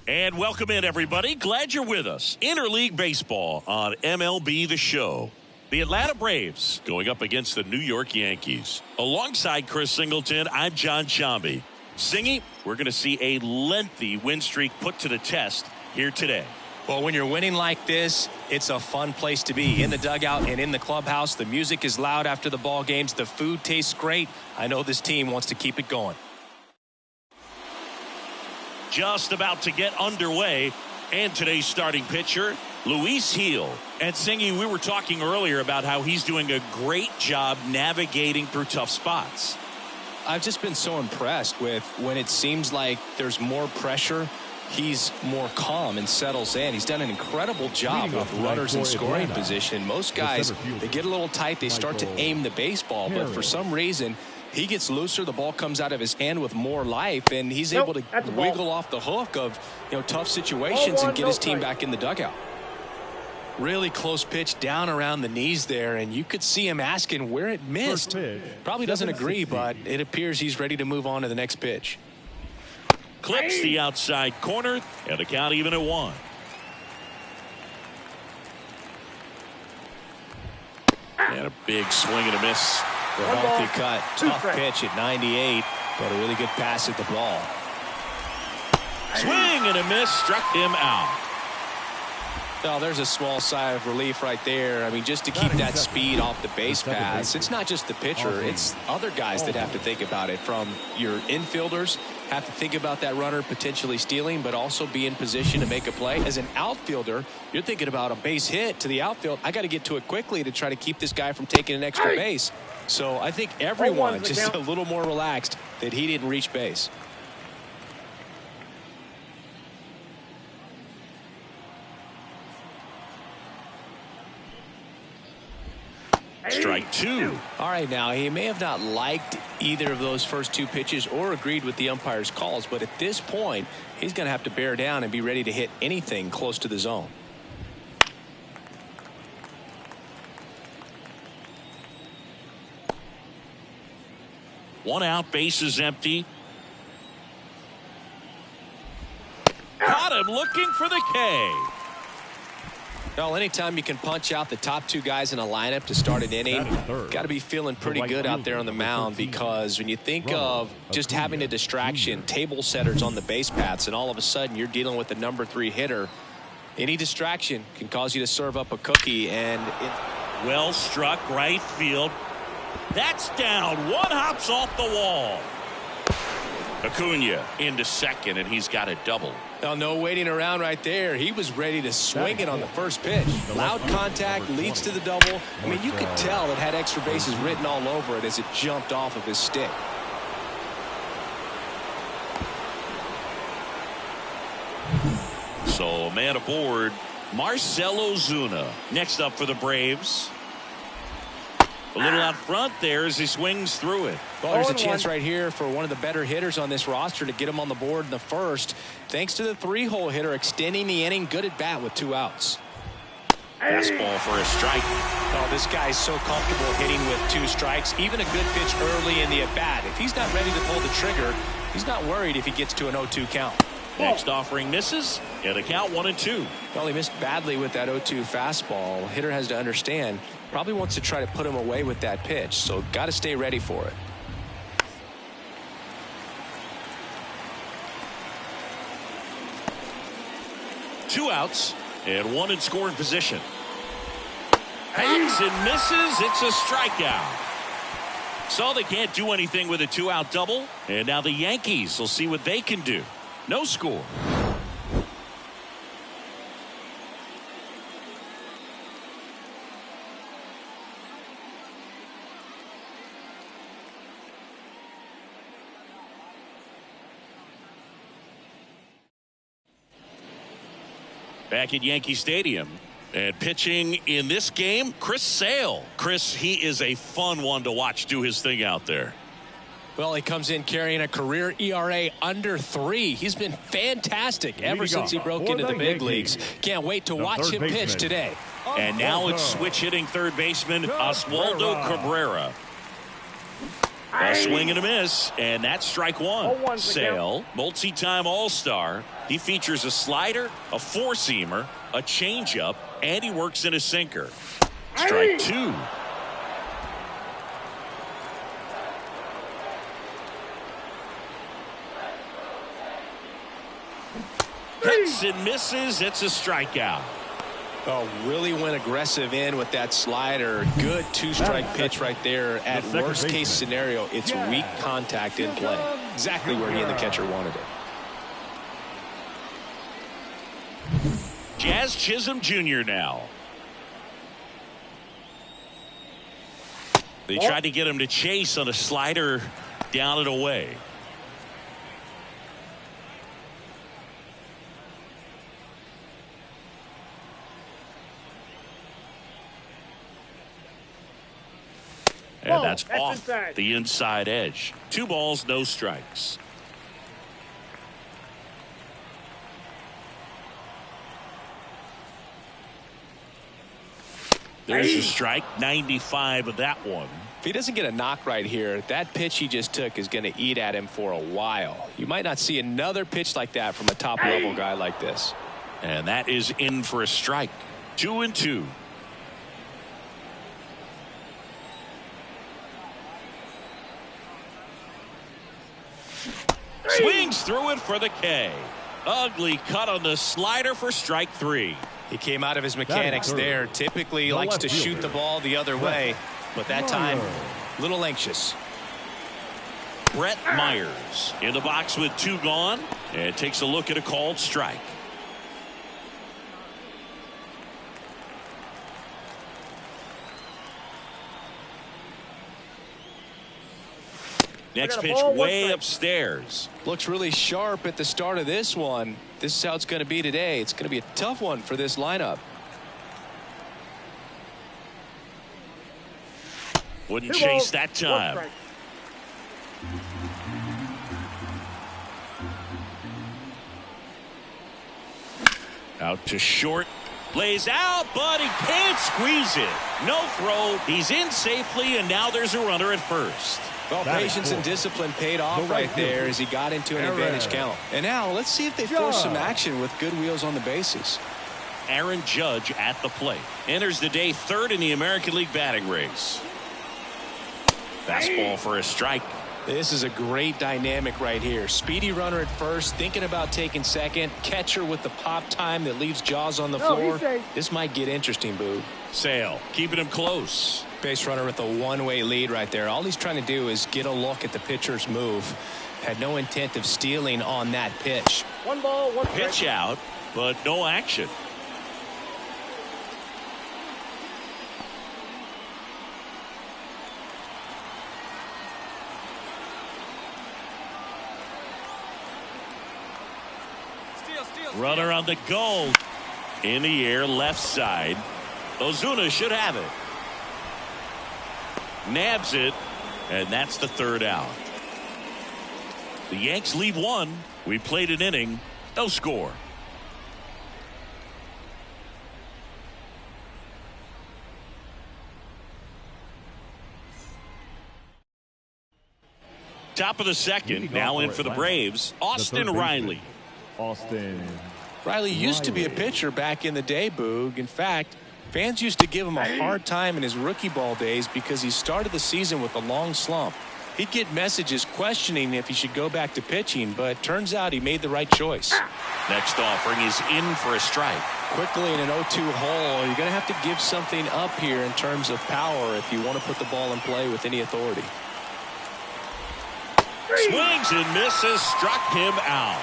And welcome in, everybody. Glad you're with us. Interleague Baseball on MLB The Show. The Atlanta Braves going up against the New York Yankees. Alongside Chris Singleton, I'm John Sciambi. Singy, we're going to see a lengthy win streak put to the test here today. Well, when you're winning like this, it's a fun place to be. In the dugout and in the clubhouse, the music is loud after the ball games. The food tastes great. I know this team wants to keep it going. Just about to get underway, and today's starting pitcher, Luis Gil. And Singy, we were talking earlier about how he's doing a great job navigating through tough spots. I've just been so impressed with when it seems like there's more pressure, he's more calm and settles in. He's done an incredible job with runners in scoring position. Most guys, they get a little tight, they start to aim the baseball, but for some reason, he gets looser, the ball comes out of his hand with more life, and he's able to wiggle off the hook of tough situations and get his team back in the dugout. Really close pitch down around the knees there, and you could see him asking where it missed. Probably doesn't agree, but it appears he's ready to move on to the next pitch. Clips the outside corner, and the count even at 1. And a big swing and a miss. The healthy cut, tough pitch at 98, but a really good pass at the ball. Swing and a miss, struck him out. Well, there's a small sigh of relief right there. I mean, just to keep that speed off the base paths, it's not just the pitcher, it's other guys that have to think about it. From your infielders, have to think about that runner potentially stealing, but also be in position to make a play. As an outfielder, you're thinking about a base hit to the outfield. I got to get to it quickly to try to keep this guy from taking an extra base. So I think everyone just a little more relaxed that he didn't reach base. Strike 2. All right, now he may have not liked either of those first 2 pitches or agreed with the umpire's calls, but at this point he's going to have to bear down and be ready to hit anything close to the zone. One out, base is empty. Caught him looking for the K. Well, anytime you can punch out the top 2 guys in a lineup to start an inning, got to be feeling pretty good out there on the mound, because when you think of just having a distraction, table setters on the base paths, and all of a sudden you're dealing with the number 3 hitter, any distraction can cause you to serve up a cookie. And well struck, right field. That's down. One hops off the wall. Acuna into second, and he's got a double. Now, no waiting around right there. He was ready to swing it on the first pitch. Loud contact leads to the double. I mean, you could tell it had extra bases written all over it as it jumped off of his stick. So a man aboard, Marcell Ozuna. Next up for the Braves. A little out front there as he swings through it. Well, there's a chance right here for one of the better hitters on this roster to get him on the board in the first, thanks to the 3-hole hitter extending the inning. Good at bat with 2 outs. Fastball for a strike. Oh, this guy's so comfortable hitting with 2 strikes. Even a good pitch early in the at-bat. If he's not ready to pull the trigger, he's not worried if he gets to an 0-2 count. Next offering misses, and the count 1-2. Well, he missed badly with that 0-2 fastball. Hitter has to understand, probably wants to try to put him away with that pitch, so got to stay ready for it. Two outs and 1 in scoring position. Hangs and misses. It's a strikeout. So they can't do anything with a 2-out double, and now the Yankees will see what they can do. No score. Back at Yankee Stadium, and pitching in this game, Chris Sale. Chris, he is a fun one to watch do his thing out there. Well, he comes in carrying a career ERA under 3. He's been fantastic ever since he broke into the big leagues. Can't wait to watch him pitch today. And now it's switch hitting third baseman Oswaldo Cabrera. A swing and a miss, and that's strike one. Sale, multi-time All-Star. He features a slider, a four-seamer, a changeup, and he works in a sinker. Strike two. Hits and misses. It's a strikeout. Oh, really went aggressive in with that slider. Good two-strike pitch right there. At worst-case scenario, it's weak contact in play. Exactly where he and the catcher wanted it. Jazz Chisholm Jr. now. They tried to get him to chase on a slider down and away. And that's off the inside edge. 2 balls, no strikes. There's a strike, 95 of that one. If he doesn't get a knock right here, that pitch he just took is going to eat at him for a while. You might not see another pitch like that from a top-level guy like this. And that is in for a strike. 2-2. Swings through it for the K. Ugly cut on the slider for strike 3. He came out of his mechanics there. Typically likes to shoot the ball the other way, but that time a little anxious. Brett Myers in the box with 2 gone, and takes a look at a called strike. Next pitch way upstairs. Looks really sharp at the start of this one. This is how it's going to be today. It's going to be a tough one for this lineup. Wouldn't chase that time. Out to short. Lays out, but he can't squeeze it. No throw. He's in safely, and now there's a runner at first. Well, patience and discipline paid off right there as he got into an advantage count. And now let's see if they force some action with good wheels on the bases. Aaron Judge at the plate. Enters the day 3rd in the American League batting race. Fastball for a strike. This is a great dynamic right here. Speedy runner at first, thinking about taking second. Catcher with the pop time that leaves Jaws on the floor. This might get interesting, Boo. Sale keeping him close. Base runner with a one-way lead right there. All he's trying to do is get a look at the pitcher's move. Had no intent of stealing on that pitch. 1 ball, 1 strike. Pitch out, but no action. Runner on the go. In the air, left side. Ozuna should have it. Nabs it, and that's the 3rd out. The Yanks leave 1. We played an inning, no score. Top of the 2nd, now in for the Braves, Austin Riley. Riley used to be a pitcher back in the day, Boog. In fact, fans used to give him a hard time in his rookie ball days because he started the season with a long slump. He'd get messages questioning if he should go back to pitching, but turns out he made the right choice. Next offering is in for a strike. Quickly in an 0-2 hole, you're going to have to give something up here in terms of power if you want to put the ball in play with any authority. Swings and misses, struck him out.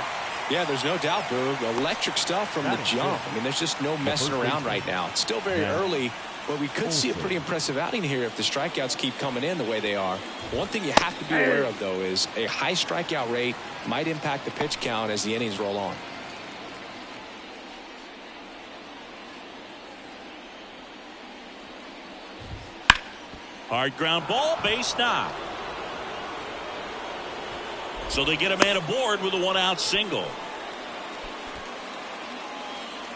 Yeah, there's no doubt, Boog. Electric stuff from the jump. I mean, there's just no messing around right now. It's still very early, but we could see a pretty impressive outing here if the strikeouts keep coming in the way they are. One thing you have to be aware of, though, is a high strikeout rate might impact the pitch count as the innings roll on. Hard ground ball, base knock. So they get a man aboard with a 1-out single.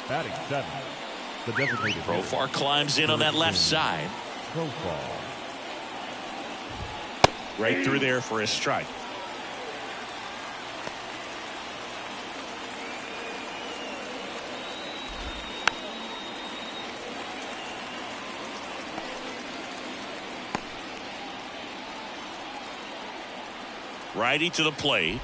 Batting 7. The designated Profar climbs in on that left side. Profar. Right through there for a strike. Righty to the plate.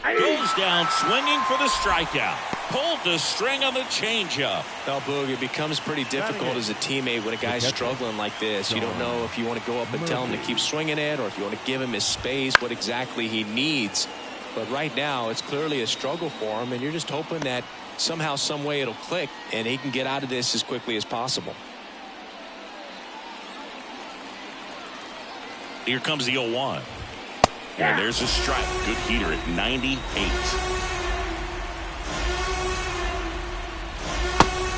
Goes down swinging for the strikeout. Pulled the string on the changeup. Well, Boog, it becomes pretty difficult as a teammate when a guy's struggling like this. You don't know if you want to go up and tell him to keep swinging it or if you want to give him his space, what exactly he needs. But right now, it's clearly a struggle for him, and you're just hoping that somehow, some way it'll click, and he can get out of this as quickly as possible. Here comes the 0-1. And there's a strike. Good heater at 98.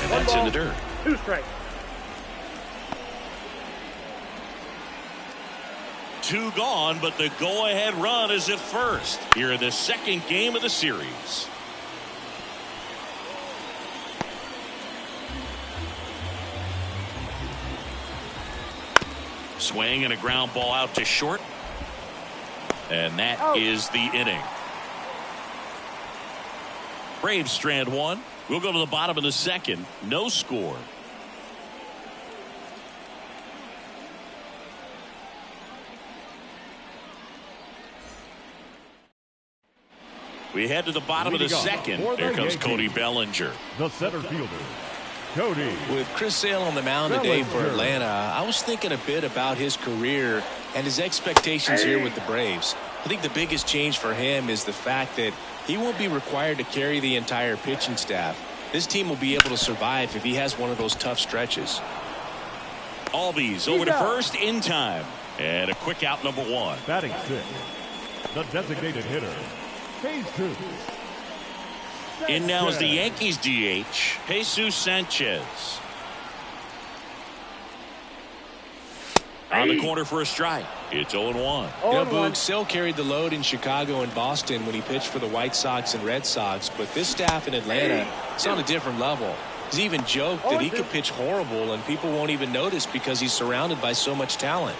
And that's in the dirt. 2 strikes. 2 gone, but the go-ahead run is at first here in the second game of the series. Swing and a ground ball out to short. And that is the inning. Braves strand 1. We'll go to the bottom of the second. No score. We head to the bottom of the second. There comes Cody Bellinger. The center fielder, Cody. With Chris Sale on the mound today for Atlanta, I was thinking a bit about his career and his expectations here with the Braves. I think the biggest change for him is the fact that he won't be required to carry the entire pitching staff. This team will be able to survive if he has one of those tough stretches. Albies over to first in time. And a quick out, number 1. Batting 6. The designated hitter, Jesus. In now is the Yankees DH, Jesus Sanchez. On the corner for a strike. It's 0-1. Boog, Sale carried the load in Chicago and Boston when he pitched for the White Sox and Red Sox, but this staff in Atlanta is on a different level. He's even joked that he could pitch horrible and people won't even notice because he's surrounded by so much talent.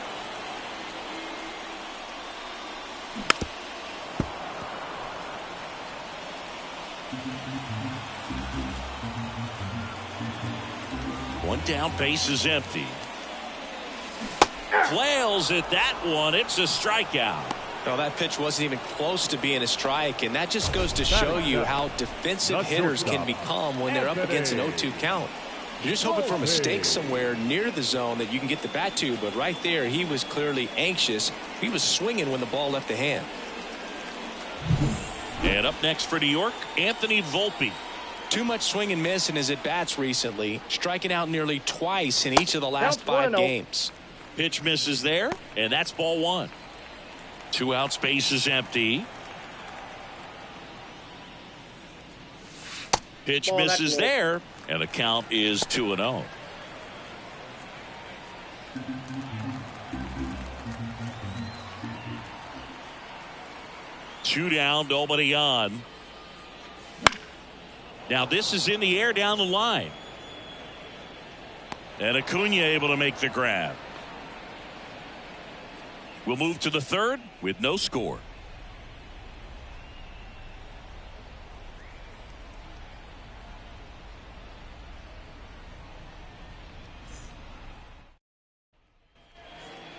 One down, base is empty. Flails at that one. It's a strikeout. Well, that pitch wasn't even close to being a strike, and that just goes to show you how defensive hitters can become when they're up against an 0-2 count. You're just hoping for a mistake somewhere near the zone that you can get the bat to, but right there he was clearly anxious. He was swinging when the ball left the hand. And up next for New York, Anthony Volpe. Too much swing and miss in his at-bats recently, striking out nearly twice in each of the last 5 games. Pitch misses there, and that's ball 1. 2 outs, base is empty. Pitch misses there, and the count is 2-0. Two down, nobody on. Now this is in the air down the line. And Acuna able to make the grab. We'll move to the third with no score.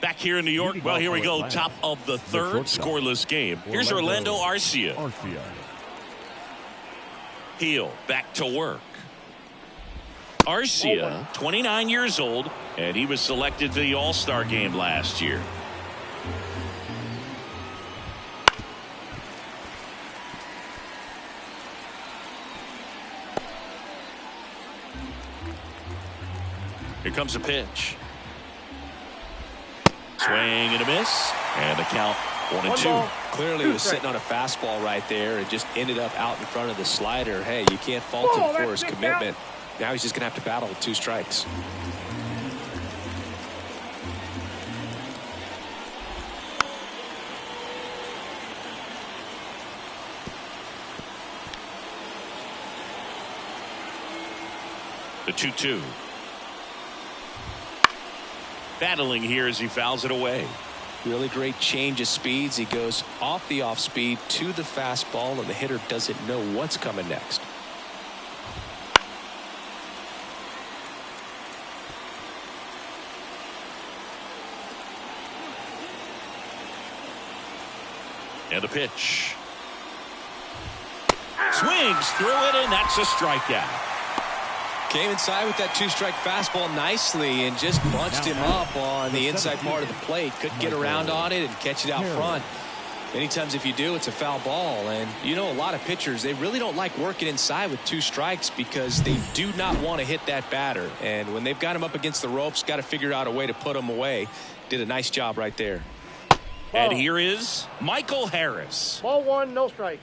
Back here in New York, well, here we go. Top of the third, scoreless game. Here's Orlando Arcia. Heel back to work. Arcia, 29 years old, and he was selected to the All-Star game last year. Here comes a pitch. Swing and a miss, and the count 1-2. Clearly he was sitting on a fastball right there and just ended up out in front of the slider. Hey, you can't fault him for his commitment. Now he's just going to have to battle with 2 strikes. The 2-2. Battling here as he fouls it away. Really great change of speeds. He goes off the off speed to the fastball, and the hitter doesn't know what's coming next. And a pitch. Swings through it, and that's a strikeout. Came inside with that two-strike fastball nicely and just bunched him up on the inside part of the plate. Couldn't get around on it and catch it out front. Many times if you do, it's a foul ball. And you know, a lot of pitchers, they really don't like working inside with 2 strikes because they do not want to hit that batter. And when they've got him up against the ropes, got to figure out a way to put him away. Did a nice job right there. And here is Michael Harris. Ball 1, no strikes.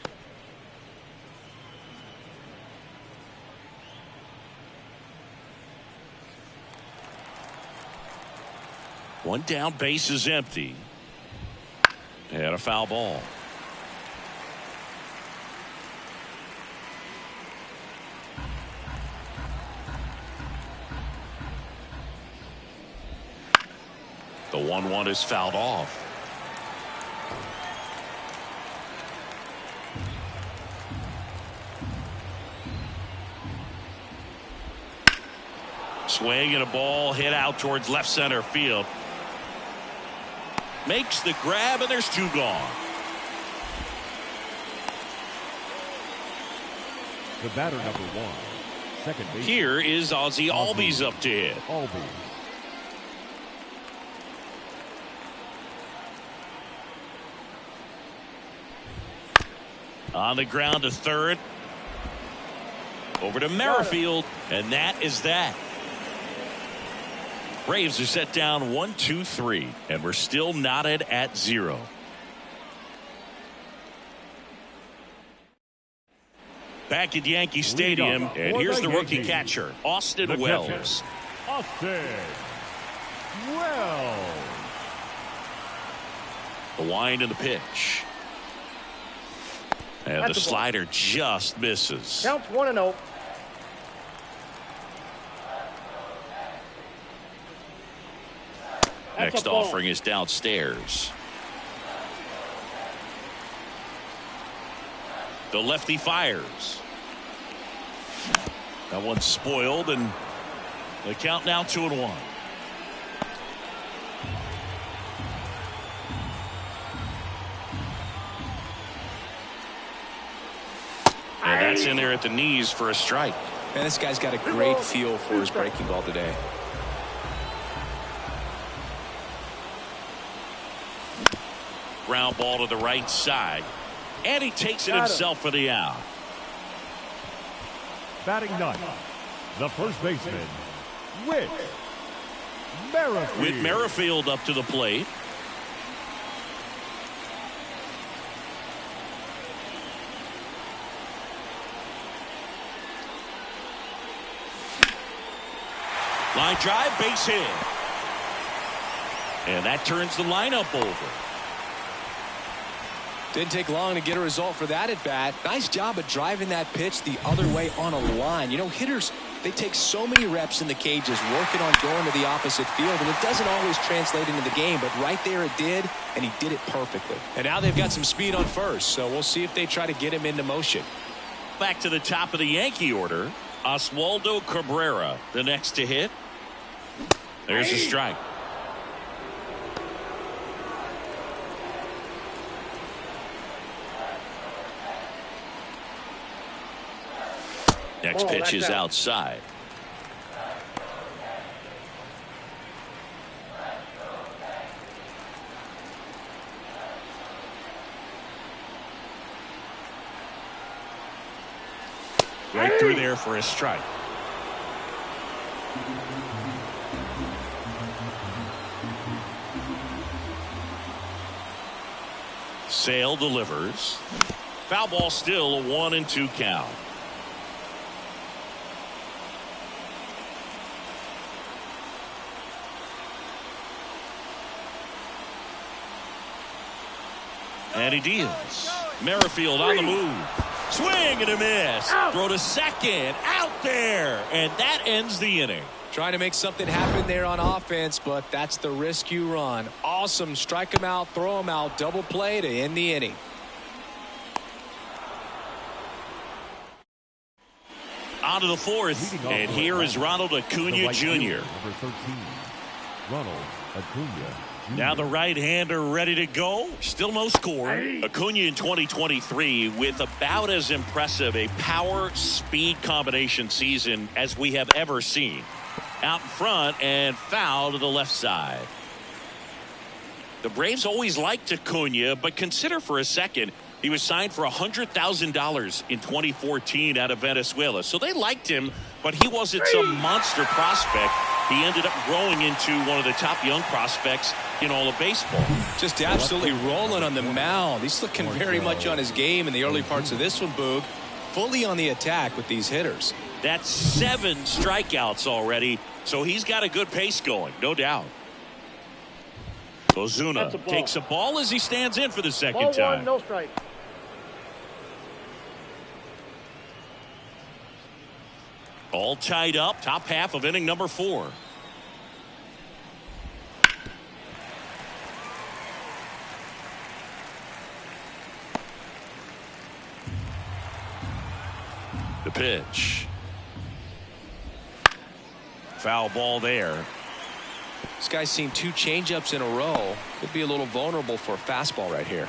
One down, base is empty. And a foul ball. The 1-1 is fouled off. Swing and a ball hit out towards left center field. Makes the grab, and there's 2 gone. The batter, number 1, second base. Here is Ozzie Albies up to hit. Albies. On the ground to third. Over to Merrifield, and that is that. Braves are set down 1-2-3, and we're still knotted at 0. Back at Yankee Stadium, and here's the rookie catcher, Austin Wells. Austin Wells. The wind and the pitch. And the slider just misses. Counts 1-0. Next offering is downstairs. The lefty fires. That one's spoiled, and the count now 2-1. And that's in there at the knees for a strike. Man, this guy's got a great feel for his breaking ball today. Ground ball to the right side, and he takes it himself for the out. Batting 9, the first baseman, Whit Merrifield. With Merrifield up to the plate. Line drive, base hit. And that turns the lineup over. Didn't take long to get a result for that at bat. Nice job of driving that pitch the other way on a line. You know, hitters, they take so many reps in the cages working on going to the opposite field, and it doesn't always translate into the game, but right there it did, and he did it perfectly. And now they've got some speed on first, so we'll see if they try to get him into motion. Back to the top of the Yankee order, Oswaldo Cabrera, the next to hit. There's a strike. Next pitch is outside. Right through there for a strike. Sale delivers. Foul ball, still a 1-2 count. And he deals. Merrifield on the move. Swing and a miss. Throw to second. Out there. And that ends the inning. Trying to make something happen there on offense, but that's the risk you run. Awesome. Strike him out, throw him out, double play to end the inning. On to the fourth, and here is Ronald Acuna Jr. Number 13, Ronald Acuna Jr. Now the right-hander ready to go. Still no score. Acuna in 2023 with about as impressive a power-speed combination season as we have ever seen. Out in front and foul to the left side. The Braves always liked Acuna, but consider for a second he was signed for $100,000 in 2014 out of Venezuela. So they liked him, but he wasn't some monster prospect. He ended up growing into one of the top young prospects in all of baseball. Just absolutely rolling on the mound. He's looking very much on his game in the early parts of this one, Boog. Fully on the attack with these hitters. That's 7 strikeouts already, so he's got a good pace going, no doubt. Ozuna takes a ball as he stands in for the second time. No strike. All tied up, top half of inning number 4. The pitch. Foul ball there. This guy's seen 2 changeups in a row. Could be a little vulnerable for a fastball right here.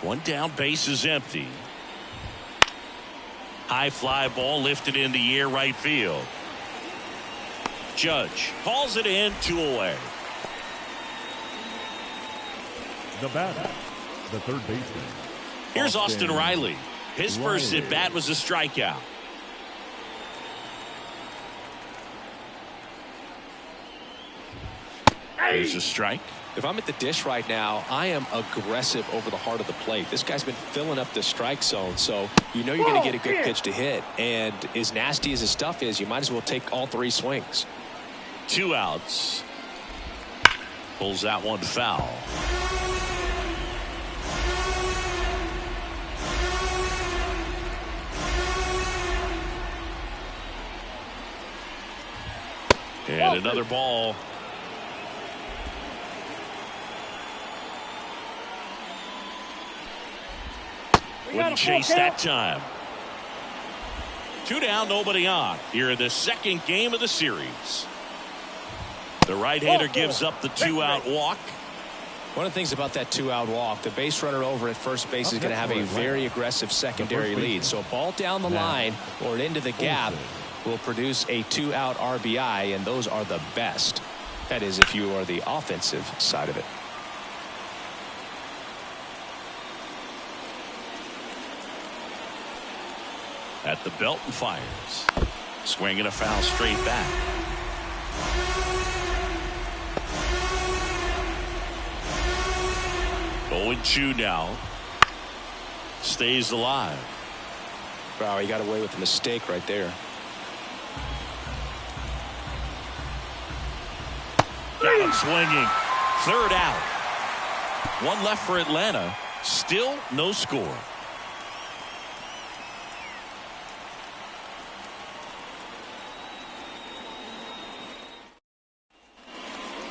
One down, base is empty. High fly ball lifted in the air right field. Judge calls it in, 2 away. The batter, the third baseman. Here's Austin Riley. His first at bat was a strikeout. There's a strike. If I'm at the dish right now, I am aggressive over the heart of the plate. This guy's been filling up the strike zone, so you know you're going to get a good pitch to hit. And as nasty as his stuff is, you might as well take all 3 swings. 2 outs. Pulls that one foul. And another ball. Wouldn't chase that time. 2 down, nobody on. Here in the second game of the series. The right-hander gives up the 2-out walk. One of the things about that 2-out walk, the base runner over at first base is going to have a very aggressive secondary lead. So a ball down the line or into the gap will produce a 2-out RBI, and those are the best. That is, if you are the offensive side of it. At the belt and fires. Swinging a foul straight back. Going 2 now. Stays alive. Wow, he got away with a mistake right there. Got him swinging. 3rd out. 1 left for Atlanta. Still no score.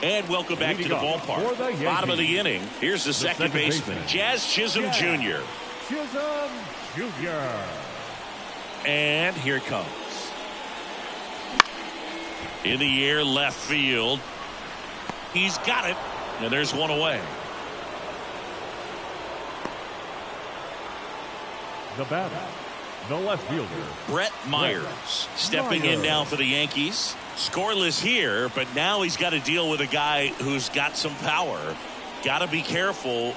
And welcome back to the ballpark. Bottom of the inning. Here's the second baseman, Jazz Chisholm Jr. Chisholm Jr. And here it comes. In the air, left field. He's got it. And there's 1 away. The batter, the left fielder, Brett Myers stepping in now for the Yankees. Scoreless here, but now he's got to deal with a guy who's got some power. Got to be careful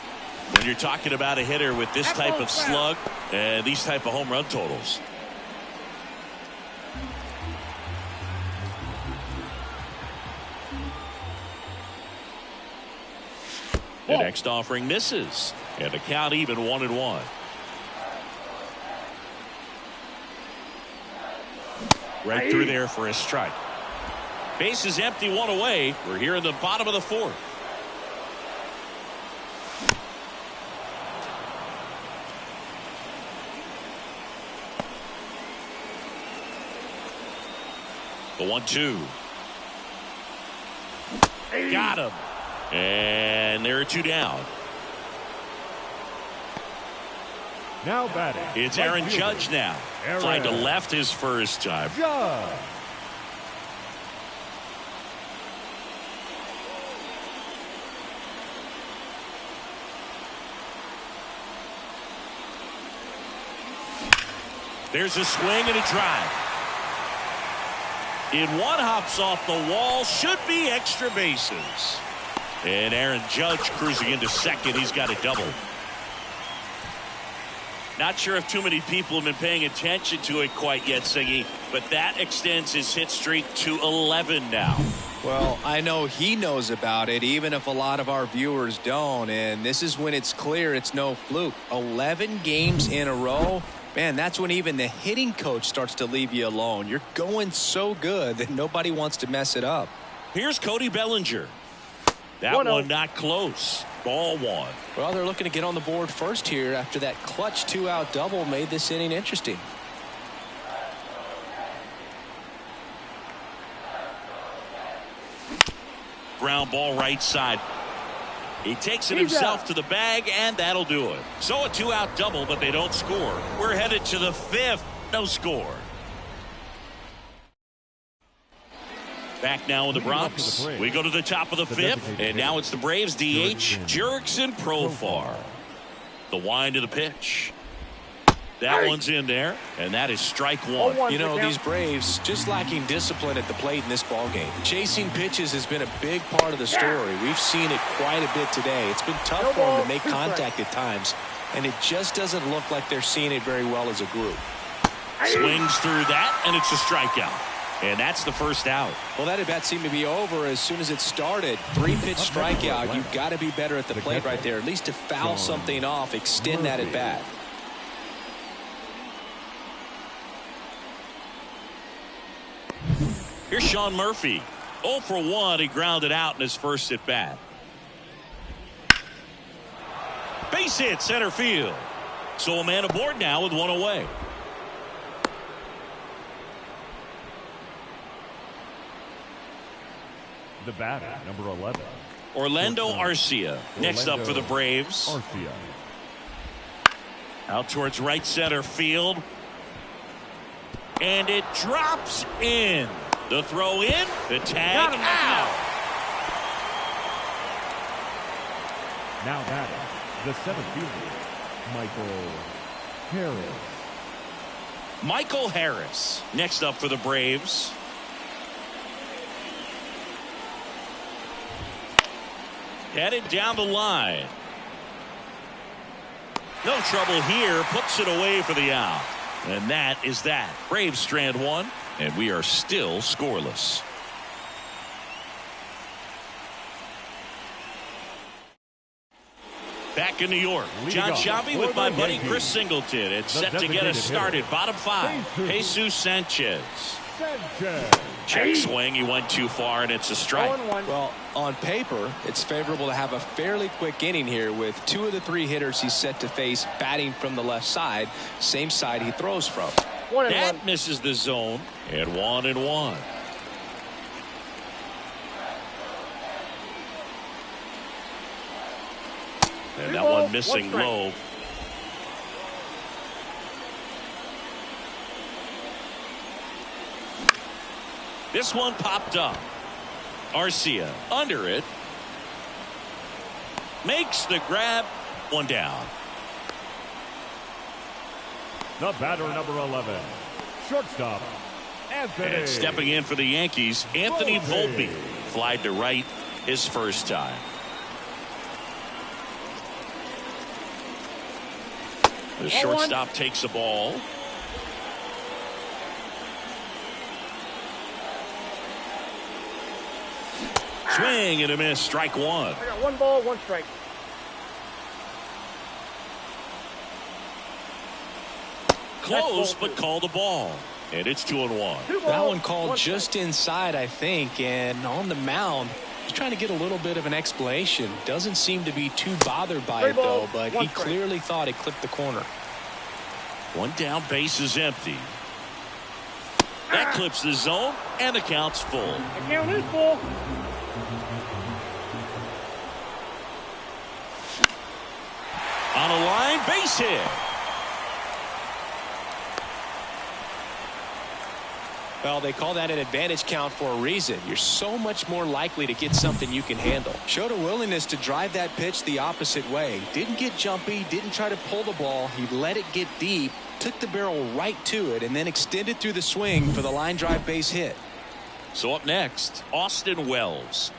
when you're talking about a hitter with this type of slug and these type of home run totals. The next offering misses, and the count even 1-1. Right through there for a strike. Base is empty, 1 away. We're here in the bottom of the 4th. The 1-2. Got him. And there are 2 down. Now batting. It's Aaron Judge now. Flied to left his first time. Judge. There's a swing and a drive. In one, hops off the wall. Should be extra bases. And Aaron Judge cruising into second. He's got a double. Not sure if too many people have been paying attention to it quite yet, Siggy, but that extends his hit streak to 11 now. Well, I know he knows about it, even if a lot of our viewers don't. And this is when it's clear it's no fluke. 11 games in a row. Man, that's when even the hitting coach starts to leave you alone. You're going so good that nobody wants to mess it up. Here's Cody Bellinger. That one not close. Ball 1. Well, they're looking to get on the board first here after that clutch 2-out double made this inning interesting. Ground ball right side. He takes it himself to the bag, and that'll do it. So a 2-out double, but they don't score. We're headed to the 5th. No score. Back now in the Bronx. We go to the top of the 5th, and now it's the Braves DH, Jurickson Profar. The wind of the pitch. That one's in there, and that is strike 1. You know, these Braves just lacking discipline at the plate in this ballgame. Chasing pitches has been a big part of the story. We've seen it quite a bit today. It's been tough for them to make contact at times, and it just doesn't look like they're seeing it very well as a group. Swings through that, and it's a strikeout. And that's the first out. Well, that at-bat seemed to be over as soon as it started. 3-pitch strikeout. You've got to be better at the plate right there, at least to foul something off, extend that at-bat. Here's Sean Murphy. 0 for 1. He grounded out in his first at bat. Base hit center field. So a man aboard now with 1 away. The batter, number 11. Orlando Arcia. Next up for the Braves. Arcia. Out towards right center field. And it drops in. The throw in. The tag out. Now batting, the 7th fielder, Michael Harris. Michael Harris. Next up for the Braves. Headed down the line. No trouble here. Puts it away for the out. And that is that. Braves strand 1, and we are still scoreless. Back in New York, John Shabby with my buddy Chris Singleton. It's set to get us started. Bottom 5, Jesus Sanchez. Check swing. He went too far, and it's a strike. Well, on paper, it's favorable to have a fairly quick inning here with 2 of the 3 hitters he's set to face batting from the left side, same side he throws from. That misses the zone, and 1-1. And that one missing low. This one popped up. Arcia under it. Makes the grab. 1 down. The batter, number 11. Shortstop, Anthony. And stepping in for the Yankees, Anthony Volpe. Flied to right his first time. The shortstop takes the ball. Swing and a miss. Strike 1. I got 1 ball, 1 strike. Close, but called the ball. And it's 2-1. That one called just inside, I think. And on the mound, he's trying to get a little bit of an explanation. Doesn't seem to be too bothered by it, though. But he clearly thought it clipped the corner. 1 down, base is empty. That clips the zone, and the count's full. The count is full. On a line, base hit. Well, they call that an advantage count for a reason. You're so much more likely to get something you can handle. Showed a willingness to drive that pitch the opposite way. Didn't get jumpy, didn't try to pull the ball. He let it get deep, took the barrel right to it, and then extended through the swing for the line drive base hit. So up next, Austin Wells.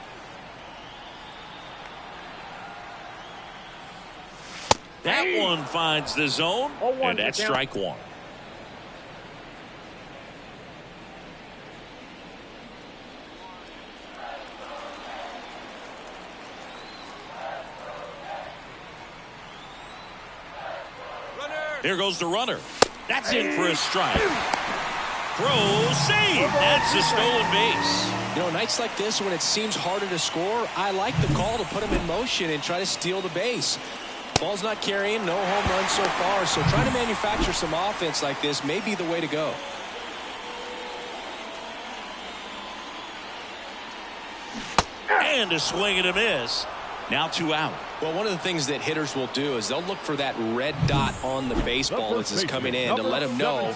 That one finds the zone, and that's strike one. Here goes the runner. That's in for a strike. Throw, save. That's a stolen base. You know, nights like this when it seems harder to score, I like the call to put him in motion and try to steal the base. Ball's not carrying, no home runs so far, so trying to manufacture some offense like this may be the way to go. And a swing and a miss. Now 2 out. Well, one of the things that hitters will do is they'll look for that red dot on the baseball as it's coming in to let them know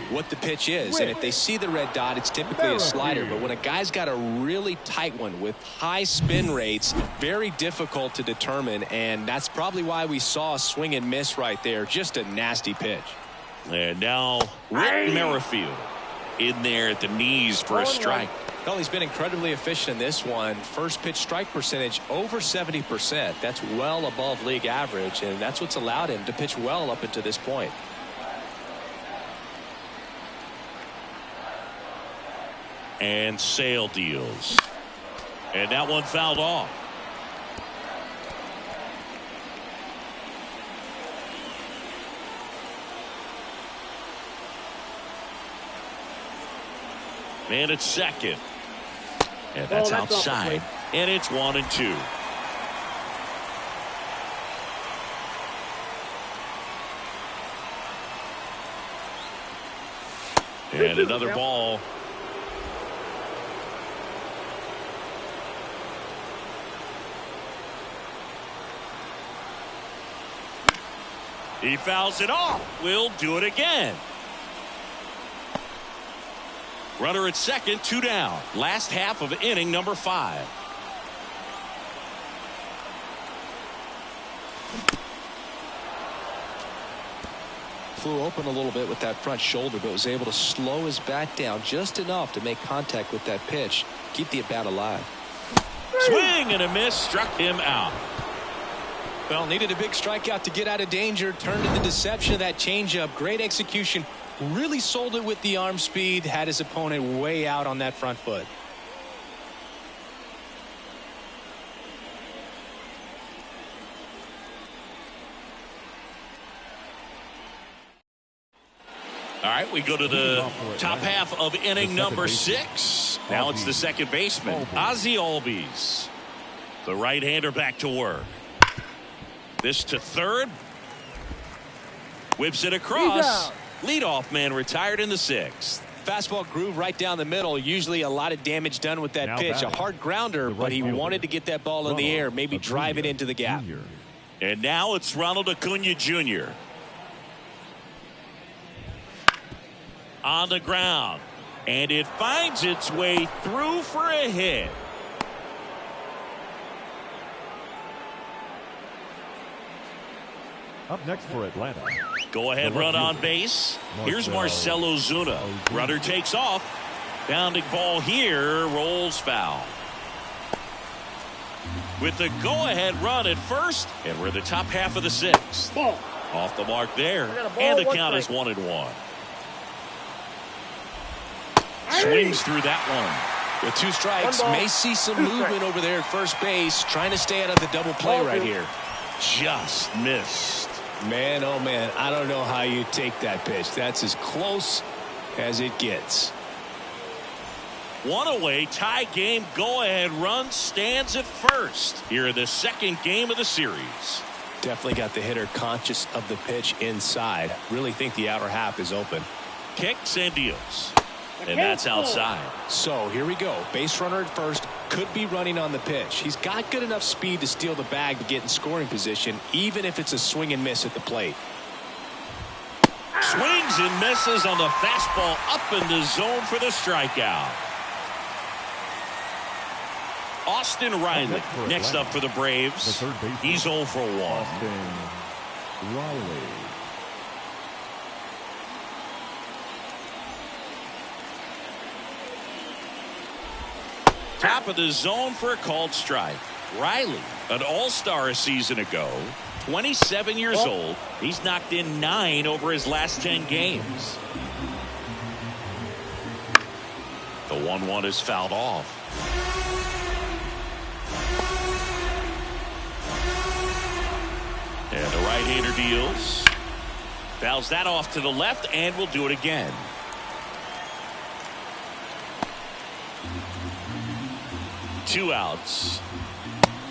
what the pitch is. And if they see the red dot, it's typically a slider. But when a guy's got a really tight one with high spin rates, very difficult to determine. And that's probably why we saw a swing and miss right there. Just a nasty pitch. And now Rick Merrifield in there at the knees for a strike. Well, he's been incredibly efficient in this one. First pitch strike percentage over 70%. That's well above league average, and that's what's allowed him to pitch well up until this point. And Sale deals. And that one fouled off. Man at second. And that's outside. And it's 1-2. And another ball. He fouls it off. We'll do it again. Runner at second, 2 down. Last half of inning number 5. Flew open a little bit with that front shoulder, but was able to slow his bat down just enough to make contact with that pitch. Keep the at-bat alive. Swing and a miss, struck him out. Well, needed a big strikeout to get out of danger. Turned to the deception of that changeup. Great execution. Really sold it with the arm speed. Had his opponent way out on that front foot. All right, we go to the top half of inning number 6. Now it's the second baseman, Ozzie Albies. The right-hander back to work. This to third. Whips it across. Leadoff man retired in the 6th. Fastball groove right down the middle. Usually a lot of damage done with that pitch. A hard grounder, but he wanted to get that ball in the air, maybe drive it into the gap. And now it's Ronald Acuna Jr. on the ground. And it finds its way through for a hit. Up next for Atlanta. Go ahead run on base. Here's Marcell Ozuna. Runner takes off. Bounding ball here. Rolls foul. With the go ahead run at first. And we're in the top half of the 6th. Ball. Off the mark there. And the count is 1-1. Swings through that one. With 2 strikes, may see some movement over there at first base. Trying to stay out of the double play right here. Just missed. Man, oh man, I don't know how you take that pitch. That's as close as it gets. 1 away, tie game, go ahead run stands at first here in the second game of the series. Definitely got the hitter conscious of the pitch inside. Really think the outer half is open. Kicks and deals. And that's outside. So here we go. Base runner at first, could be running on the pitch. He's got good enough speed to steal the bag to get in scoring position, even if it's a swing and miss at the plate. Swings and misses on the fastball up in the zone for the strikeout. Austin Riley next up for the Braves. He's 0 for 1. Austin Riley. Top of the zone for a called strike. Riley, an all-star a season ago, 27 years old. He's knocked in 9 over his last 10 games. The 1-1 is fouled off. And the right-hander deals. Fouls that off to the left, and will do it again. Two outs.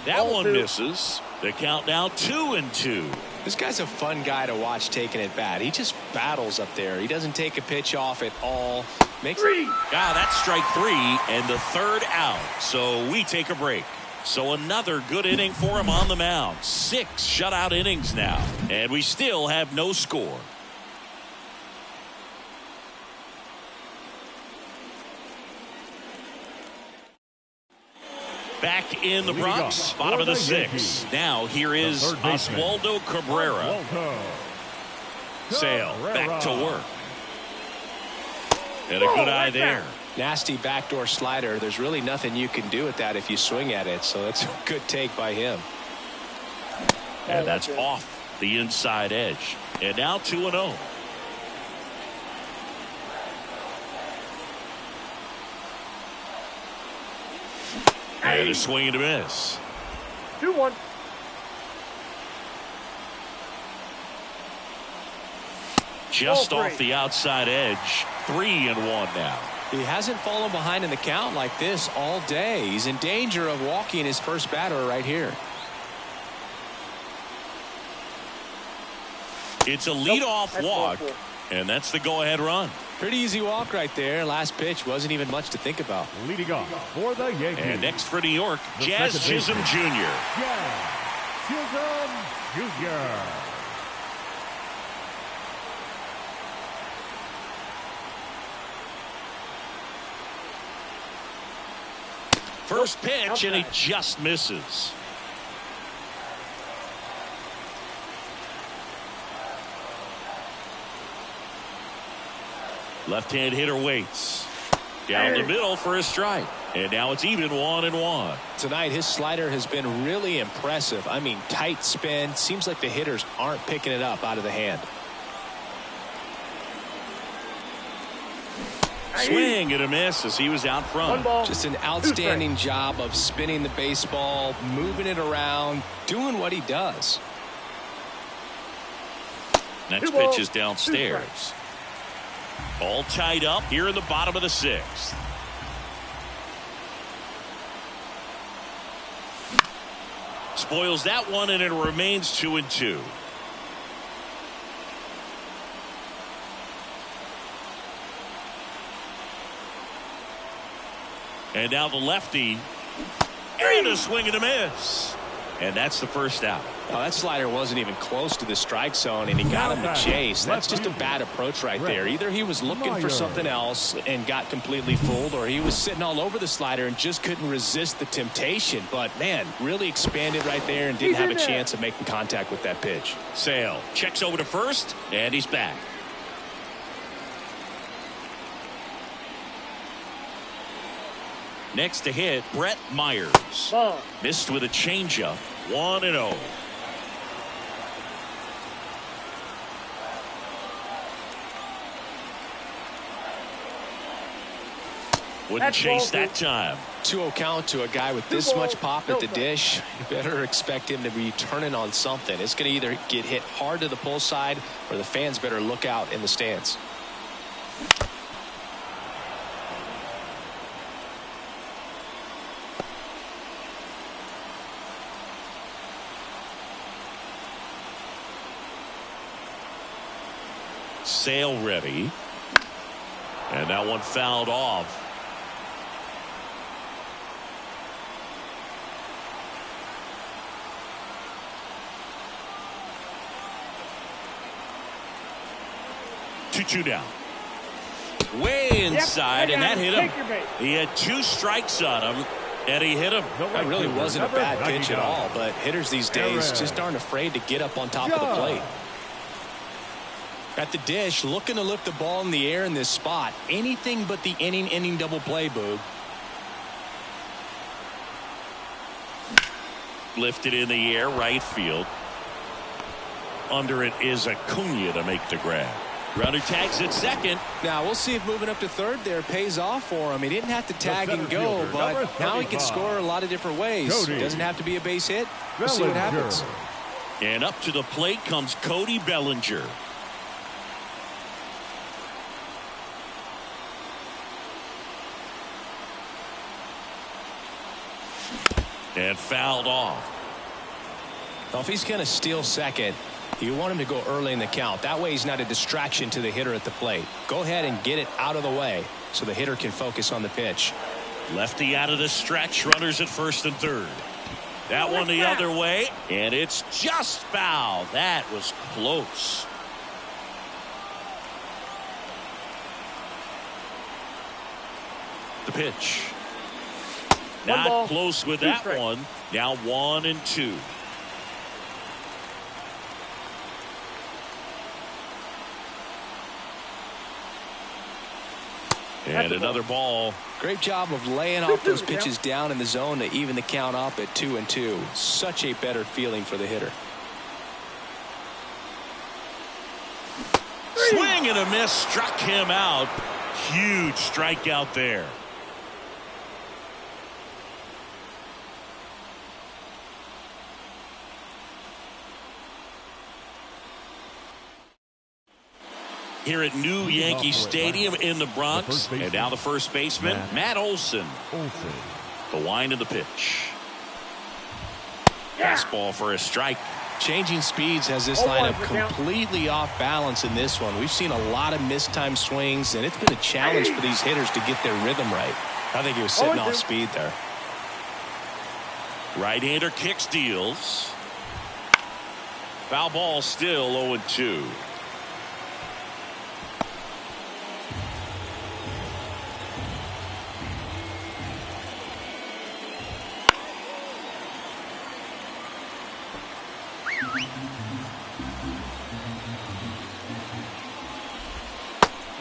That one misses. The count now 2-2. This guy's a fun guy to watch taking at bat. He just battles up there. He doesn't take a pitch off at all. That's strike 3 and the third out. So we take a break. So another good inning for him on the mound. 6 shutout innings now. And we still have no score. Back in the Bronx, bottom of the 6th. Now here is Oswaldo Cabrera. Sale back to work. And a good eye there. Nasty backdoor slider. There's really nothing you can do with that if you swing at it. So that's a good take by him. And that's off the inside edge. And now 2-0. And a swing and a miss. 2-1. Just off the outside edge. 3-1 now. He hasn't fallen behind in the count like this all day. He's in danger of walking his first batter right here. It's a leadoff walk, and that's the go-ahead run. Pretty easy walk right there. Last pitch wasn't even much to think about. Leading off for the Yankees. And next for New York, Jazz Chisholm Jr. Jazz Chisholm Jr. First pitch, and he just misses. Left-hand hitter waits. Down the middle for a strike. And now it's even 1-1. Tonight, his slider has been really impressive. I mean, tight spin. Seems like the hitters aren't picking it up out of the hand. Swing and a miss as he was out front. Just an outstanding job of spinning the baseball, moving it around, doing what he does. Next pitch is downstairs. All tied up here in the bottom of the 6th. Spoils that one, and it remains 2-2. And now the lefty. And a swing and a miss. And that's the first out. Oh, that slider wasn't even close to the strike zone, and he got him to chase. That's just a bad approach right there. Either he was looking for something else and got completely fooled, or he was sitting all over the slider and just couldn't resist the temptation. But, man, really expanded right there and didn't have a chance of making contact with that pitch. Sale checks over to first, and he's back. Next to hit, Brett Myers. Missed with a changeup. 1-0. Wouldn't chase that time. 2-0 count to a guy with this much pop at the dish. You better expect him to be turning on something. It's going to either get hit hard to the pull side, or the fans better look out in the stands. Sale ready. And that one fouled off. Two down. Way inside, and that hit him. He had 2 strikes on him, and he hit him. That really wasn't a bad pitch at all, but hitters these days just aren't afraid to get up on top of the plate. At the dish, looking to lift the ball in the air in this spot. Anything but the inning double play, Boog. Lifted in the air, right field. Under it is Acuna to make the grab. Runner tags at second. Now we'll see if moving up to third there pays off for him. He didn't have to tag and go, but now he can score a lot of different ways. Doesn't have to be a base hit. We'll see what happens. And up to the plate comes Cody Bellinger. And fouled off. Well, if he's going to steal second, you want him to go early in the count. That way he's not a distraction to the hitter at the plate. Go ahead and get it out of the way so the hitter can focus on the pitch. Lefty out of the stretch. Runners at first and third. That one the other way, and it's just foul. That was close. The pitch. Not close with that one. Now 1-2. And another ball. Great job of laying off those pitches down in the zone to even the count up at 2-2. Such a better feeling for the hitter. Swing and a miss, struck him out. Huge strikeout there. Here at new Yankee Stadium in the Bronx. And now the first baseman, Matt Olson. The wind of the pitch. Fastball for a strike. Changing speeds has this lineup completely off balance in this one. We've seen a lot of mistimed swings, and it's been a challenge for these hitters to get their rhythm right. I think he was sitting off speed there. Right-hander kicks, deals. Foul ball still 0-2.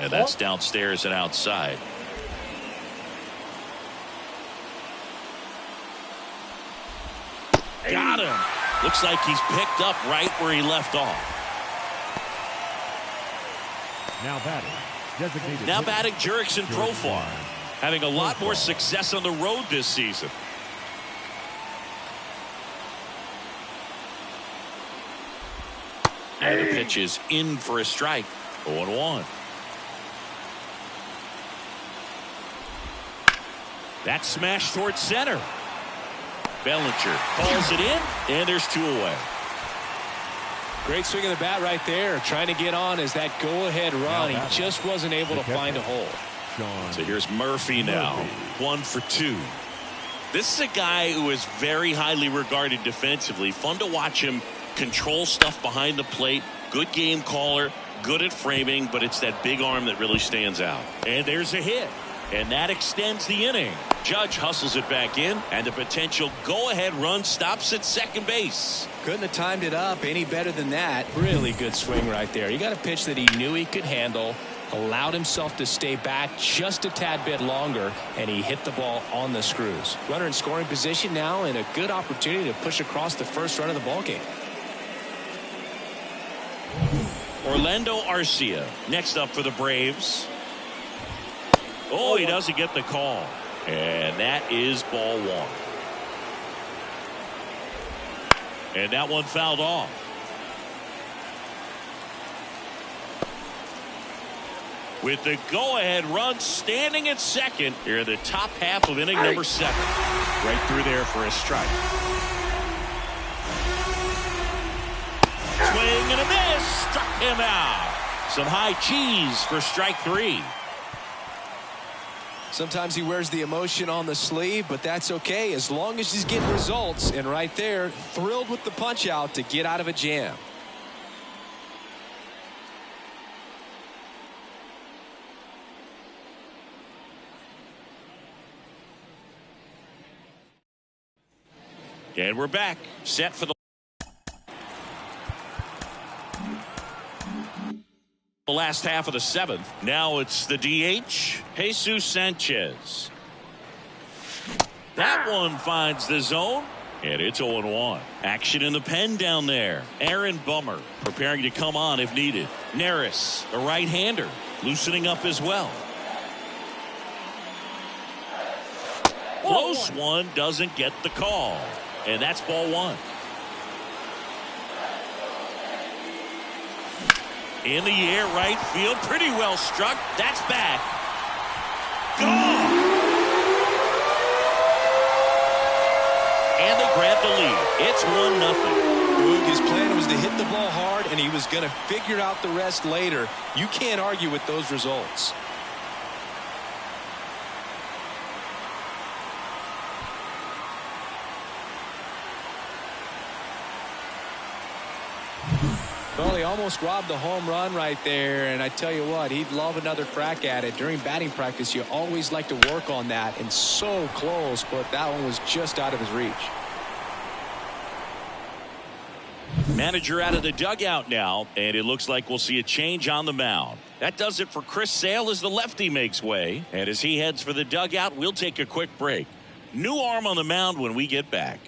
And that's downstairs and outside. Got him. Looks like he's picked up right where he left off. Now batting Jurickson Profar. Having a lot more success on the road this season. And the pitch is in for a strike. 0-1. That smash towards center. Bellinger calls it in, and there's 2 away. Great swing of the bat right there. Trying to get on as that go-ahead run. He just wasn't able to find a hole. So here's Murphy now. 1 for 2. This is a guy who is very highly regarded defensively. Fun to watch him control stuff behind the plate. Good game caller. Good at framing, but it's that big arm that really stands out. And there's a hit. And that extends the inning. Judge hustles it back in, and the potential go-ahead run stops at second base. Couldn't have timed it up any better than that. Really good swing right there. He got a pitch that he knew he could handle, allowed himself to stay back just a tad bit longer, and he hit the ball on the screws. Runner in scoring position now, and a good opportunity to push across the first run of the ballgame. Orlando Arcia next up for the Braves. Oh, he doesn't get the call. And that is ball 1. And that one fouled off. With the go-ahead run standing at second here in the top half of inning number 7. Right through there for a strike. Swing and a miss. Struck him out. Some high cheese for strike 3. Sometimes he wears the emotion on the sleeve, but that's okay as long as he's getting results. And right there, thrilled with the punch out to get out of a jam. And we're back, set for the last half of the seventh. Now it's the DH, Jesus Sanchez. That one finds the zone, and it's 0-1. Action in the pen down there. Aaron Bummer preparing to come on if needed. Neris, a right-hander, loosening up as well. Close one, doesn't get the call. And that's ball one. In the air, right field. Pretty well struck. That's back. Gone. And they grab the lead. It's 1-0. Boog, his plan was to hit the ball hard, and he was going to figure out the rest later. You can't argue with those results. Well, he almost robbed the home run right there, and I tell you what, he'd love another crack at it. During batting practice, you always like to work on that, and so close, but that one was just out of his reach. Manager out of the dugout now, and it looks like we'll see a change on the mound. That does it for Chris Sale as the lefty makes way, and as he heads for the dugout, we'll take a quick break. New arm on the mound when we get back.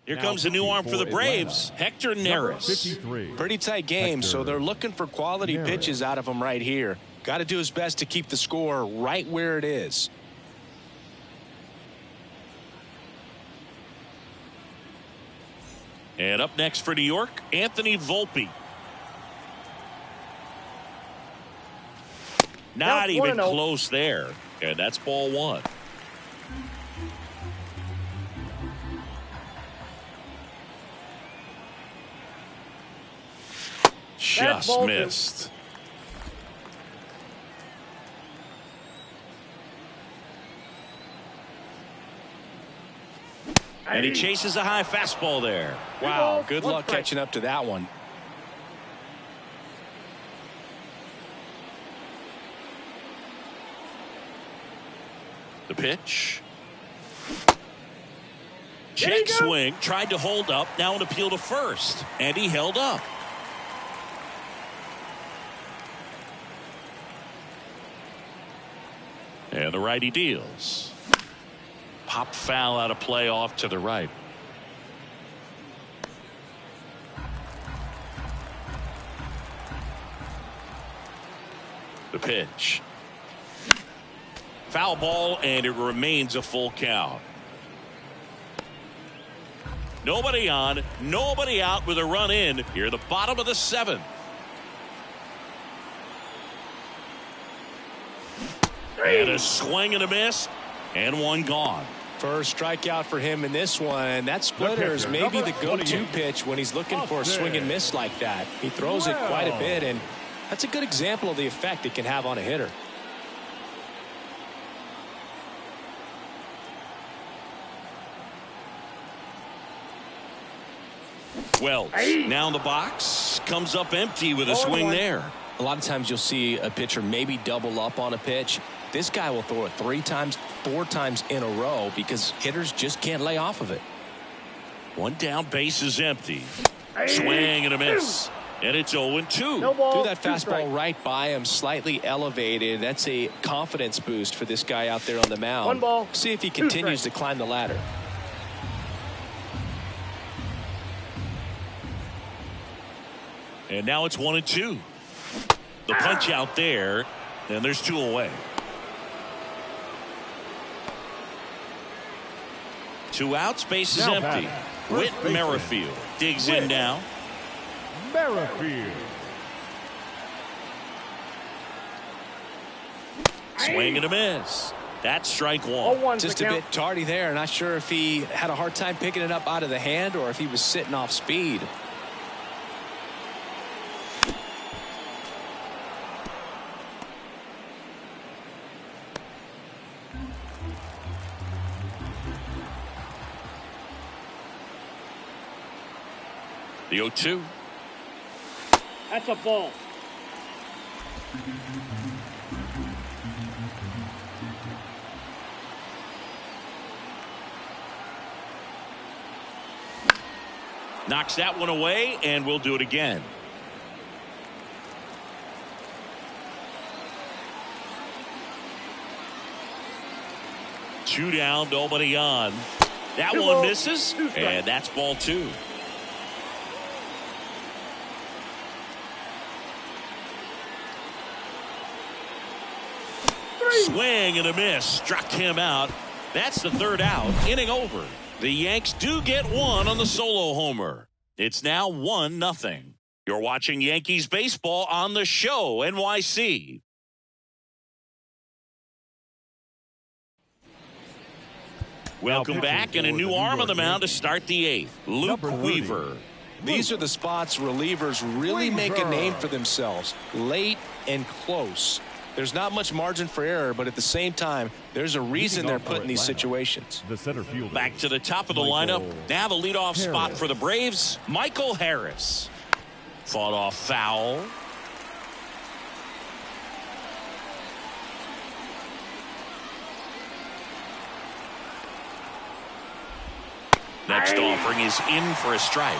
Here comes a new arm for the Braves, Hector Neris. Pretty tight game, so they're looking for quality pitches out of him right here. Got to do his best to keep the score right where it is. And up next for New York, Anthony Volpe. Not even close there, and that's ball one. Just missed. And he chases a high fastball there. Wow, good luck catching up to that one. The pitch. Check swing, tried to hold up, now an appeal to first, and he held up. And the righty deals. Pop foul out of play off to the right. The pitch. Foul ball, and it remains a full count. Nobody on, nobody out with a run in here at the bottom of the seventh. And a swing and a miss, and one gone. First strikeout for him in this one. That splitter is maybe the go-to pitch when he's looking for a swing and miss like that. He throws it quite a bit, and that's a good example of the effect it can have on a hitter. Wells now in the box, comes up empty with a swing there. A lot of times you'll see a pitcher maybe double up on a pitch. This guy will throw it 3 times, 4 times in a row because hitters just can't lay off of it. One down, base is empty. Swing and a miss. And it's 0-2. Threw that fastball right by him, slightly elevated. That's a confidence boost for this guy out there on the mound. 1 ball. See if he continues to climb the ladder. And now it's 1-2. The punch out there, and there's 2 away. 2 outs, base is empty. Whit Merrifield digs in now. Merrifield. Swing and a miss. That's strike 1. Just a bit tardy there. Not sure if he had a hard time picking it up out of the hand or if he was sitting off speed. The 0-2. That's a ball. Knocks that one away, and we'll do it again. Two down, nobody on. That one misses, and that's ball 2. Swing and a miss. Struck him out. That's the 3rd out. Inning over. The Yanks do get one on the solo homer. It's now 1-0. You're watching Yankees baseball on the show, NYC. Welcome back, and a new arm on the mound to start the 8th. Luke Weaver. These are the spots relievers really make a name for themselves. Late and close. There's not much margin for error, but at the same time, there's a reason they're put in these situations. The center fielder. Back to the top of the lineup. Now the leadoff spot for the Braves, Michael Harris. Fought off foul. Next offering is in for a strike.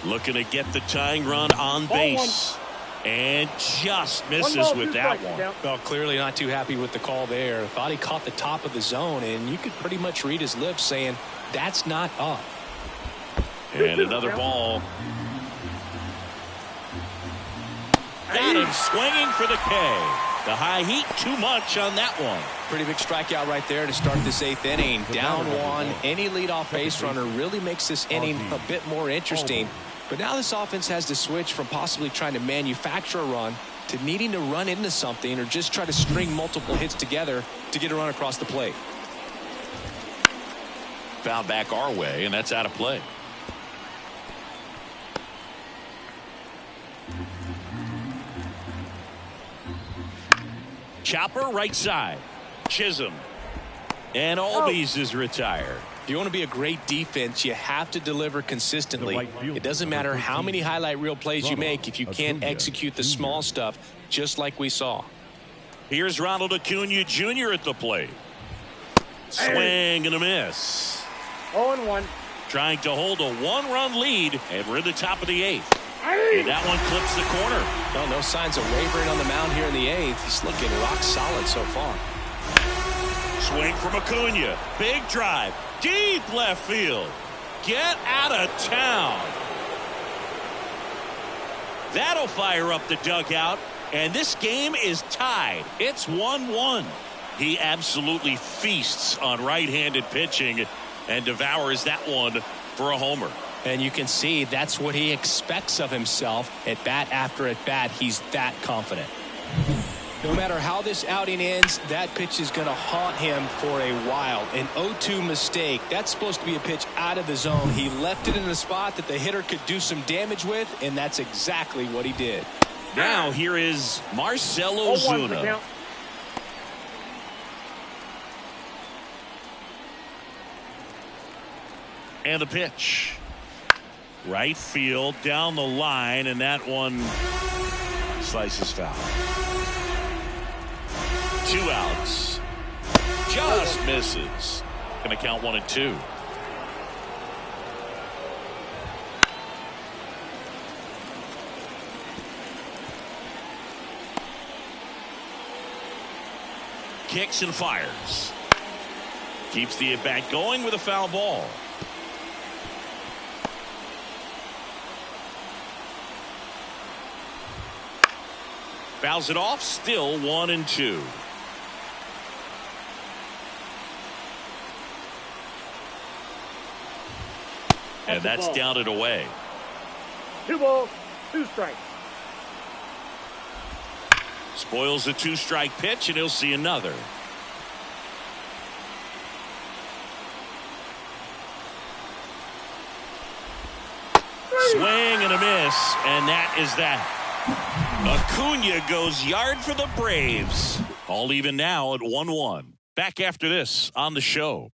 Looking to get the tying run on base. And just misses with that one. Well, clearly not too happy with the call there. Thought he caught the top of the zone, and you could pretty much read his lips saying, that's not up. And another ball. Got him swinging for the K. The high heat, too much on that one. Pretty big strikeout right there to start this 8th inning. Down 1. Any leadoff base runner really makes this inning a bit more interesting. But now this offense has to switch from possibly trying to manufacture a run to needing to run into something or just try to string multiple hits together to get a run across the plate. Foul back our way, and that's out of play. Chopper right side. Chisholm. And Albies is retired. If you want to be a great defense, you have to deliver consistently. It doesn't matter how many highlight reel plays you make if you can't execute the small stuff, just like we saw. Here's Ronald Acuna Jr. at the plate. Swing and a miss. 0-1. Trying to hold a 1-run lead, and we're at the top of the 8th. And that one clips the corner. Well, no signs of wavering on the mound here in the 8th. He's looking rock solid so far. Swing from Acuna. Big drive. Deep left field. Get out of town. That'll fire up the dugout. And this game is tied. It's 1-1. He absolutely feasts on right-handed pitching and devours that one for a homer. And you can see that's what he expects of himself at bat after at bat. He's that confident. No matter how this outing ends, that pitch is going to haunt him for a while. An 0-2 mistake. That's supposed to be a pitch out of the zone. He left it in a spot that the hitter could do some damage with, and that's exactly what he did. Now here is Marcell Ozuna. And the pitch. Right field down the line, and that one slices foul. 2 outs. Just misses. Gonna count 1 and 2. Kicks and fires. Keeps the at-bat going with a foul ball. Fouls it off, still 1 and 2. And that's down and away. 2 balls, 2 strikes. Spoils the 2-strike pitch, and he'll see another. swing and a miss, and that is that. Acuna goes yard for the Braves. All even now at 1-1. Back after this on the show.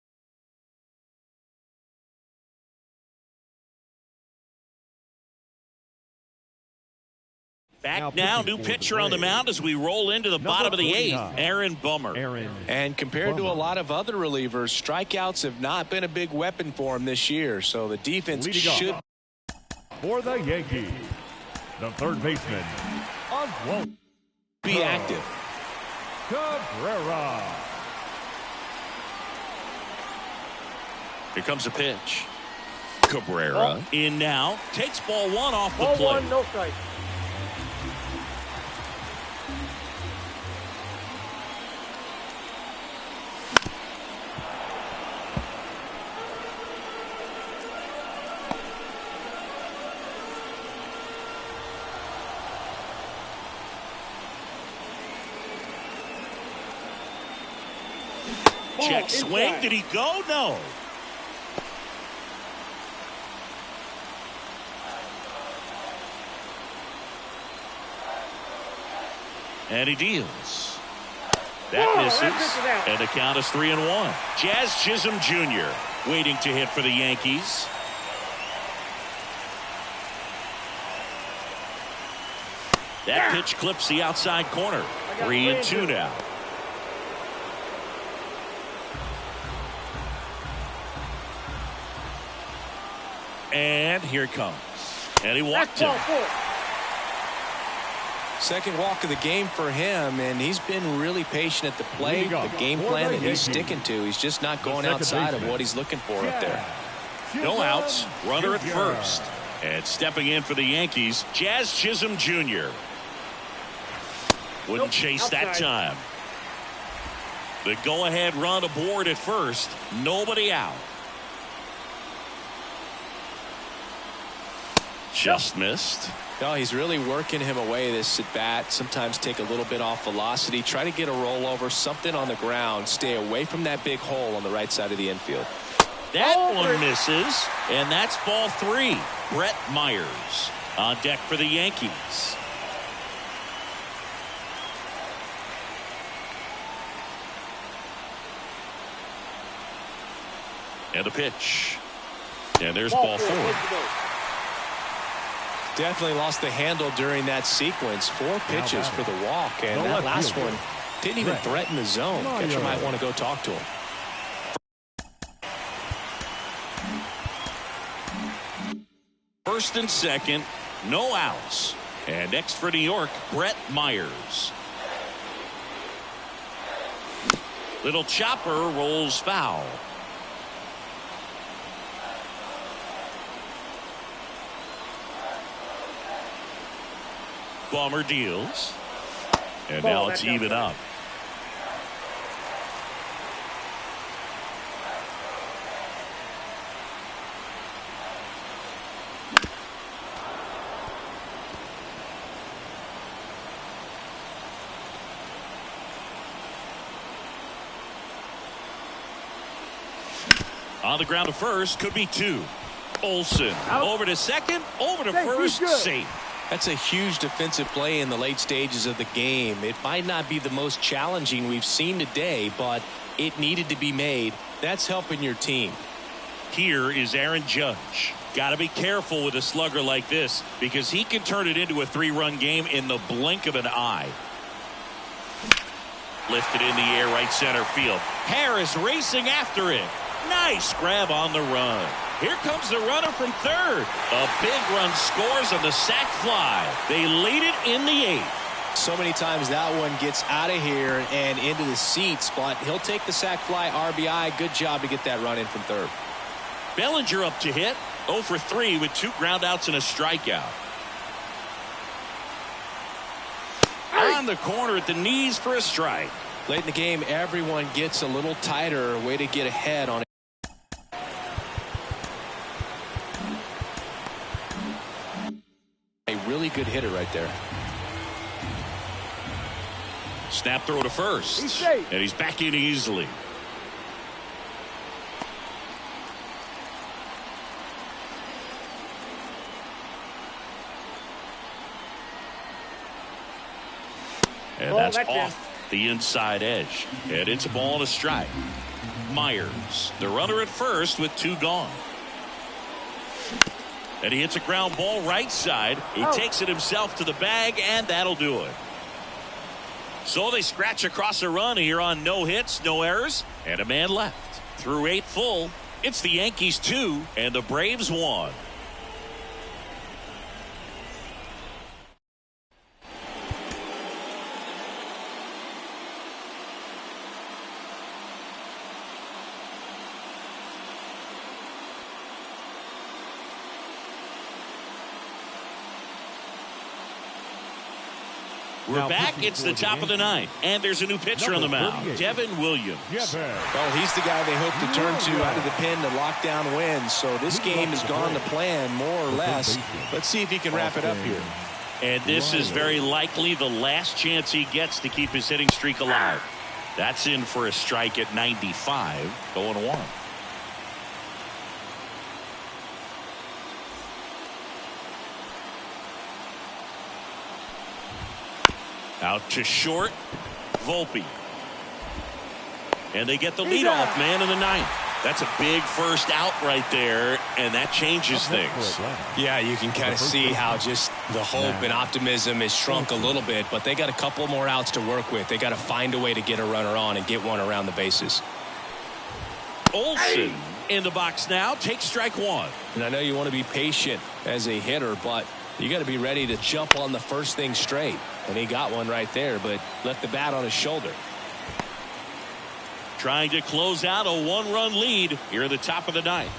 Back now, new pitcher on the mound as we roll into the bottom of the eighth, Aaron Bummer. And compared to a lot of other relievers, strikeouts have not been a big weapon for him this year. So the defense should. For the Yankees, the third baseman, Oswald. Be active. Cabrera. Here comes a pitch. Cabrera in now. Takes ball one off the plate. Ball one, no strike. Check swing. Did he go? No. And he deals. That misses. And the count is 3-1. Jazz Chisholm Jr. waiting to hit for the Yankees. That pitch clips the outside corner. 3-2 now. And here it comes. And he walked him. Second walk of the game for him, and he's been really patient at the plate. The game plan that he's sticking to. He's just not going outside of what he's looking for up there. No outs. Runner at first. And stepping in for the Yankees, Jazz Chisholm Jr. Wouldn't chase that time. The go-ahead run aboard at first. Nobody out. Just missed. No, he's really working him away this at bat. Sometimes take a little bit off velocity. Try to get a rollover, something on the ground. Stay away from that big hole on the right side of the infield. That one misses, and that's ball three. Brett Myers on deck for the Yankees. And the pitch. And there's ball four. Definitely lost the handle during that sequence. 4 pitches for the walk, and that last one didn't even threaten the zone. Catcher might want to go talk to him. First and second, no outs. And next for New York, Brett Myers. Little chopper rolls foul. Bummer deals. And now it's even up. On the ground to first, could be 2. Olsen over to second, over to first, safe. That's a huge defensive play in the late stages of the game. It might not be the most challenging we've seen today, but it needed to be made. That's helping your team. Here is Aaron Judge. Got to be careful with a slugger like this because he can turn it into a 3-run game in the blink of an eye. Lifted in the air, right center field. Harris racing after it. Nice grab on the run. Here comes the runner from third. A big run scores on the sac fly. They lead it in the 8th. So many times that one gets out of here and into the seats, but he'll take the sac fly RBI. Good job to get that run in from third. Bellinger up to hit. 0 for 3 with 2 groundouts and a strikeout. On the corner at the knees for a strike. Late in the game, everyone gets a little tighter. Way to get ahead on it. A really good hitter right there. Snap throw to first. He's safe. And he's back in easily. And Ball, that's that's off the inside edge. And it's a ball and a strike. Myers, the runner at first with 2 gone. And he hits a ground ball right side. He takes it himself to the bag, and that'll do it. So they scratch across a run here on no hits, no errors, and a man left. Through 8 full, it's the Yankees 2 and the Braves 1. We're back. It's the top of the 9th, and there's a new pitcher on the mound, Devin Williams. Well, he's the guy they hope to turn to out of the pen to lock down wins. So this game has gone to plan, more or less. Let's see if he can wrap it up here. And this is very likely the last chance he gets to keep his hitting streak alive. That's in for a strike at 95, 0-1. Out to short, Volpe. And they get the leadoff man in the 9th. That's a big first out right there, and that changes things. Yeah, you can kind of see how just the hope and optimism is shrunk a little bit, but they got a couple more outs to work with. They got to find a way to get a runner on and get one around the bases. Olsen in the box now, takes strike 1. And I know you want to be patient as a hitter, but you got to be ready to jump on the first thing straight. And he got one right there, but left the bat on his shoulder. Trying to close out a 1-run lead here at the top of the 9th.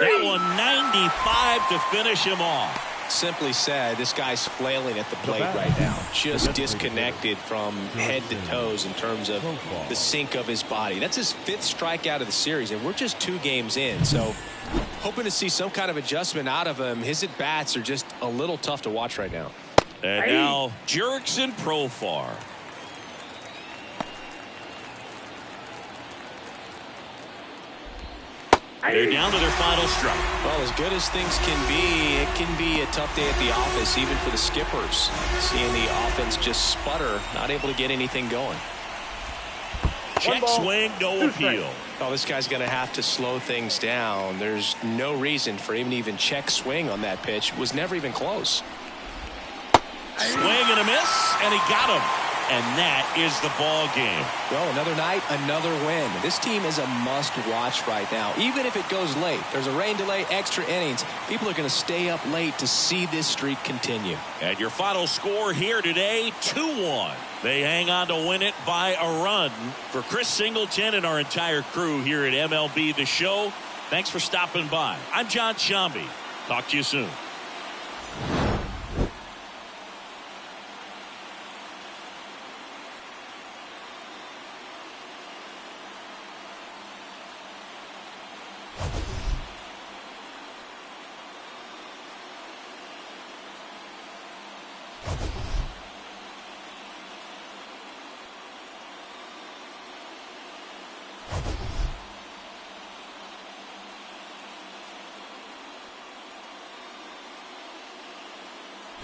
That one 95 to finish him off. Simply said, this guy's flailing at the plate right now. Just disconnected from head to toes in terms of the sink of his body. That's his 5th strikeout of the series, and we're just 2 games in. So hoping to see some kind of adjustment out of him. His at-bats are just a little tough to watch right now. And now Jurickson Profar. They're down to their final strike. Well, as good as things can be, it can be a tough day at the office, even for the skippers. Seeing the offense just sputter, not able to get anything going. Check swing, no appeal. Oh, this guy's going to have to slow things down. There's no reason for him to even check swing on that pitch. It was never even close. Swing and a miss, and he got him. And that is the ball game. Well, another night, another win. This team is a must-watch right now. Even if it goes late, there's a rain delay, extra innings. People are going to stay up late to see this streak continue. And your final score here today, 2-1. They hang on to win it by a run. For Chris Singleton and our entire crew here at MLB The Show, thanks for stopping by. I'm John Shambi. Talk to you soon.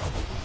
You